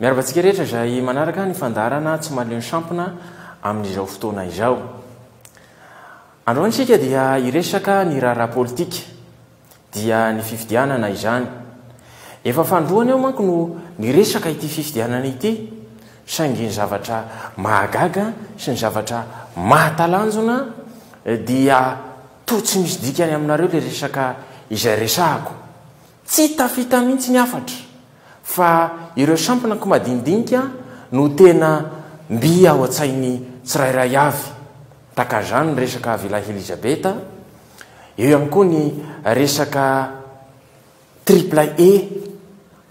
miarabantsika rehetra zay manaraka ny fandarana tsy maleny sampona amin'izao fotoana izao. Androany sika dia iresaka ny raharaha politika dia ny fifidianana izany. Efa fandroany eo manko no niresaka ity fifidianana ity, saingy ny zavatra mahagaga sy ny zavatra mahatalanjona dia to tsy misy dikany aminareo le resaka izay resahako. Tsy tafita mihitsy ny afatra fa ireo samponako madinidinika no tena mby ao an-tsainy tsirairay avy. Taka zany ny resaka Vilahy Elizabeta, eo ihany koa ny resaka triple E,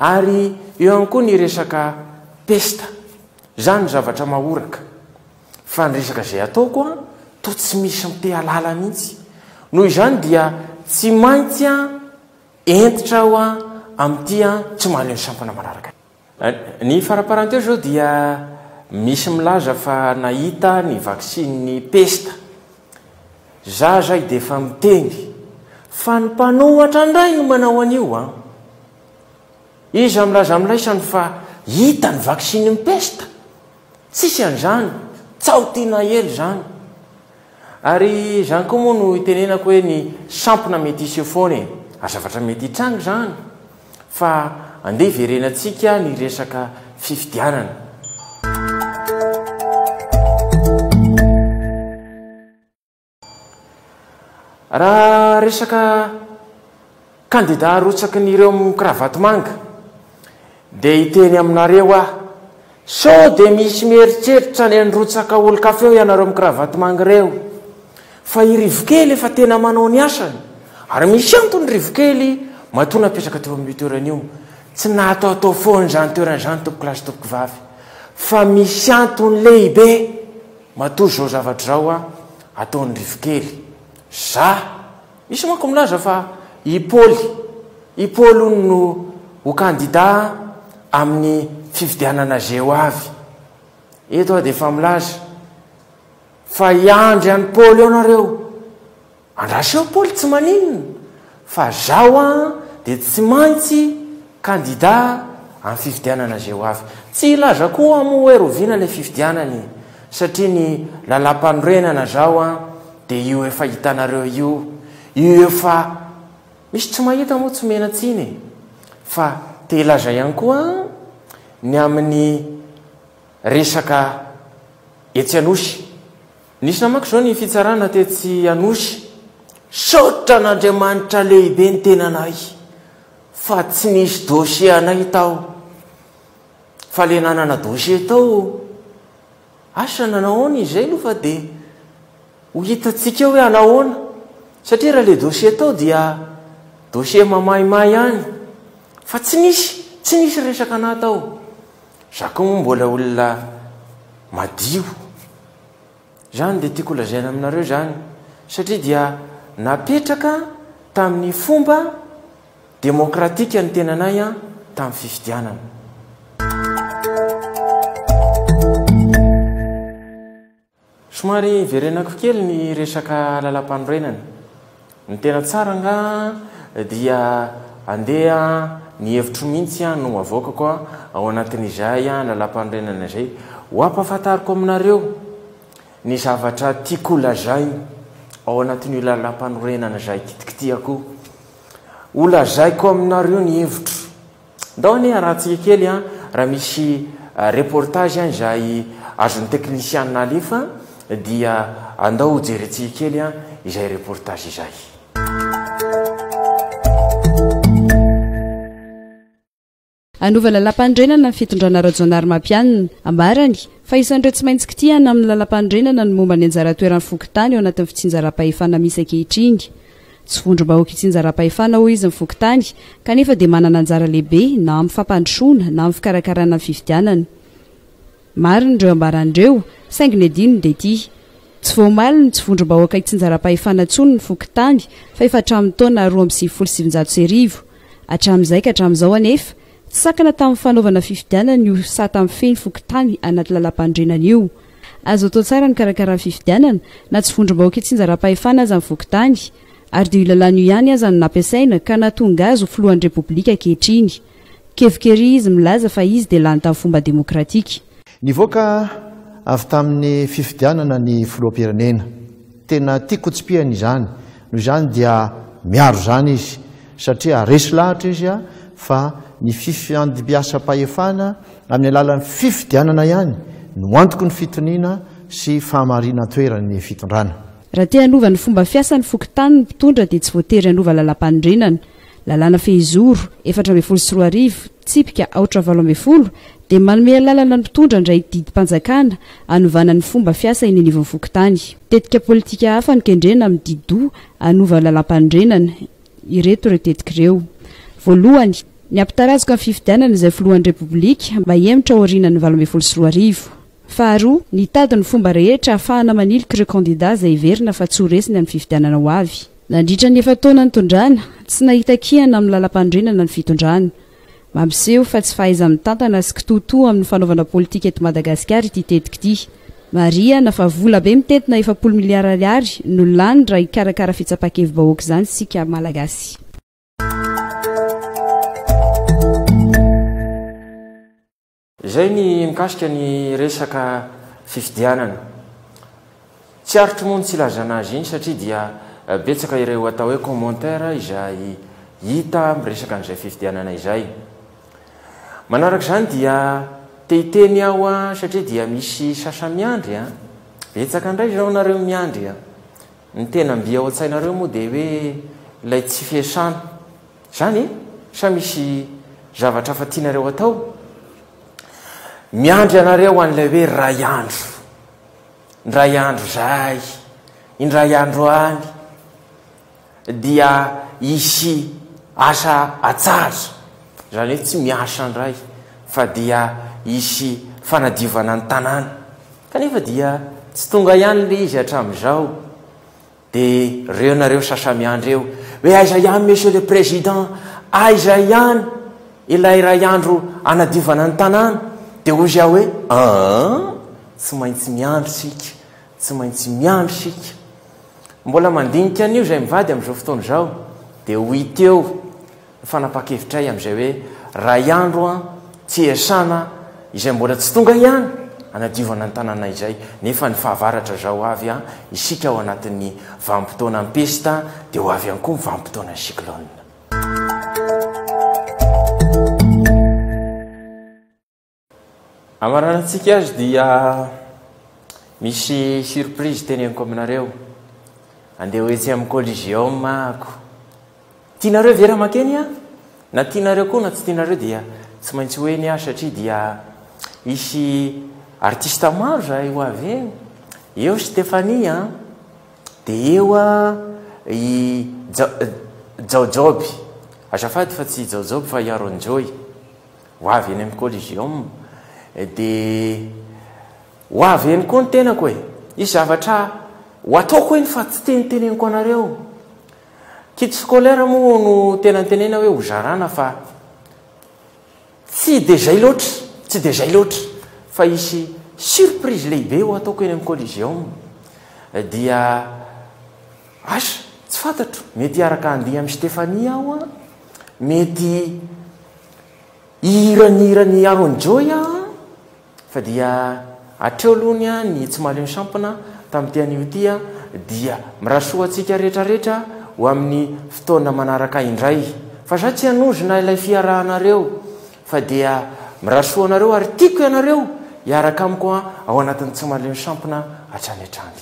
ary eo ihany koa ny resaka pesta. Zany zavatra mahoraka. Fa ny resaka izay ataoko to tsy misy mite alala mihitsy. Noho izany dia tsy maintsy entitra aho amin'ity tsy mahaleo sampana manaraka. Ny faraparanteo zao dia misy milaza fa nahita ny vaksin'ny pesta. Zay dia efa miteny fa ny mpanohatra indray no manao an'io. Izy milaza milaisany fa hita ny vaksin'ny pesta. Tsisy an'izany, tsaotiana ely zany. Ary zany koa moa no itenenako hoe ny sampona mety iseho foana. Zavatra mety hitrango zany. Fa andeha verenantsika ny resaka fifidianana. Raha resaka kandida rotsaky n'ireo kravaty manga dia hiteny aminareo sao dia misy mieritreritra ny androtsaka olo-kafe eo ianareo mikravaty manga reo. Fa i rivokely efa tena manao ny asany. Ary misy antony rivokely matona apetraka teo amin'ny toeran'io. Tsy natao foana zany toeran'izany tompoko lasy tompoko vavy. Fa misy antony lehibe matoa zao zavatra zao ataon'ny rivokely. Misy manko milaza fa i Paoly no ho kandida amin'ny fifidianana zeo avy. Eto dia efa milaza fa iandry any Paoly eo nareo. Andraseo Paoly tsy maninona fa zao dia tsy maintsy kandida amin'ny fifidianana zeo avy. Tsy ilaza koa moa hoe roviana le fifidianany, satria ny lalam-panorenana zao dia io efa hitanareo io efa misy tsy mahita moa tsy menatsiny. Fa te ilaza ihany koa ny amin'ny resaka etsy Anosy. Nisy namako zao ny fitsarana tetsy Anosy. Saotra n'Andriamanitra lehibe ny tenanay fa tsy nisy dosie anay tao. Fa le nanana dosie tao asa nanahoana izay aloha fa dia ho hitatsika hoe anahoana. Satria raha le dosie tao dia dosie mamaimay any. Fa tsy nisy resaka ana tao. Zako moa mbola olona madio. Zany dia tiako lazaina aminareo zany. Satria dia napetraka tamin'ny fomba demokratika ny tenanay tamin'ny fifidianana. Somary verenako kely ny resaka lalam-panorenana. Ny tena tsara dia andeha ny hevitro mihitsy no avoakako ao anatin'izay lalam-panorenana izay. Ho ampahafantariko aminareo ny zavatra tiako lazainy ao anatin'io lalam-panorenana izay kitikitiako. Ho lazaiko aminareo ny hevitro. Ndao anie arahantsika kely raha misy reportage izay azon'ny teknisianina alefa dia andao jerentsika kely izay reportage izay. Anova lalam-pandrenana ny fitondrana rajonary mampianina ambarany fa isan'ireo tsy maintsy kitihana amin'ny lalam-pandrenana ny momba ny anjara toeran'ny fokontany ao anatin'ny fitsinjaram-pahefana misy ankehitriny. Tsy vondrom-bahoaka itsinjaram-pahefana hoy izy ny fokontany kanefa dia manana anjara lehibe na amin'ny fampandrosoana na amin'ny fikarakarana ny fifidianana. Mariny ireo ambaran'ireo saingy ny adinony dia ity. Tsy voamaliny tsy vondrom-bahoaka itsinjaram-pahefana tsony ny fokontany fa efa hatramin'ny taona 2007 hatramin'izay ka hatramin'izao anefa tsy sakana tamin'ny fanaovana fifidianana io sa tamin'ny feny fokontany anaty lalam-pandrenana io. Azo atao tsara ny karakaran'ny fifidianana na tsy vondrom-bahoaka itsinjaram-pahefana aza ny fokontany ary dia io lalàna io ihany aza no nampiasaina ka nahatonga azy ho filohan'ny repoblika ankehitriny. kevikery izy milaza fa izy dia lany tamin'ny fomba demokratika. Nivoaka avy tamin'ny fifidianana ny filoam-pirenena. Tena tiako tsipihana izany. Noho izany dia miaro izany izy satria resy lahatra izy fa ny fifandibiasam-pahefana amin'ny alalan'ny fifidianana ihany no antoko ny fitoniana sy fahamarina toerany fitondrana. Raha te hanova ny fomba fiasan'ny fokontany ny mpitondra dia tsy voatery hanova lalam-pandrenana. Lalàna fehizoro 420 tsipika 820 dia manome lalana ny mpitondra ndray didim-panjakana hanovana ny fomba fiasa eny anivon'ny fokontany. Tetika politika hafa ny kendrena amin'ny dido hanova lalam-pandrenana. Ireto ireo tetika ireo. Voalohany, ny ampitarazoka amin'ny fifidianana izay filohan'ny repoblika mba hiemotra aorianan'ny 2024. Faharoa, ny tady ny fomba rehetra ahafahana manilika ireo kandida izay iverina fa tsy ho resiny amin'ny fifidianana ho avy. Nandritra ny efa taona ny tondrana, tsy nahita kihana amin'ny lalam-pandrenana ny fitondrana. Mampiseho fa tsy fahaiza mitantana sy kitotoa amin'ny fanaovana politika eto Madagasikara ity tetika ity. Marihana fa vola be mitetina 7 miliara ariary no lany raha hikarakara fitsapakevim-bahoaka izany sika malagasy. Izay ny mikasika ny resaka fifidianana. Tsy arotry moa tsy ilazana azy iny satria dia betsaka ireo atao hoe commentaire izay hita amin'ny resaka an'izay fifidianana izay. Manaraka izany dia tehiteny aho satria dia misy sasa miandry betsaka indray izao nareo miandry ny tena mbi ao an-tsainareo moa dia hoe ilay tsy fiasana izany sa misy zavatra fa tianareo atao. Miandry anareo an'ilay hoe ray andro, ny ray andro zay, indray andro any dia isy asa atsara, izany hoe tsy miasa indray fa dia isy fanadivana ny tanàna. Kanefa dia tsy tonga ihany le izy hatramin'izao. Dia reo nareo sasa miandry eo hoe aiza ihany monsieur le président, aiza ihany ilay ray andro anadivana ny tanàna. Dia ozy aho hoe tsy maintsy miandry sika, tsy maintsy miandry sika. Mbola mandinika an'io izay mivady amin'izao fotoana izao dia ho hita eo ny fanapa-kevitray amin'izay hoe ray andro tsy iasana izay mbola tsy tonga ihany anadivana ny tanàna izay. Nefa ny fahavaratra zao avy isika ao anatin'ny vanim-potoana pesta dia ho avy ihany koa ny vanim-potoana cyclone. Amaranantsika azy dia misy surprise teneniko aminareo. Andeha hoetsy amin'ny collégium ako. Tianareo vera makeny na tianareo koa na tsy tianareo dia tsy maintsy hoe ny satria dia isy artiste maro zay ho avy eny. Eo Stéphanie dia eo i Jaojoby. Azafady fa tsy Jaojoby fa Aaron Joy. Ho avy eny amin'ny collégium. Dia ho avy eny koa ny tenako isy zavatra ho ataoko eny fa tsy teniteneniko anareo. Kit scolaire moa no tena tenena hoe ho zarana fa tsy dia zay loatra fa isy surprise lehibe ho ataoko eny amin'ny collégium. Dia asa tsy fantatro, mety araka andiha amin'ny Stéphanie aho mety iranirany Aaron Joy fa dia atreo aloha ny tsy malemy sampona tamin'ity an'io ity dia mirasoa antsika rehetrarehetra ho amin'ny fotoana manaraka indray. Fa za tsy hanozona ilay fiarahanareo fa dia mirasoa anareo ary tiako ianareo hiaraka amiko ao anatin'ny tsy malemy sampona hatrany hatrany.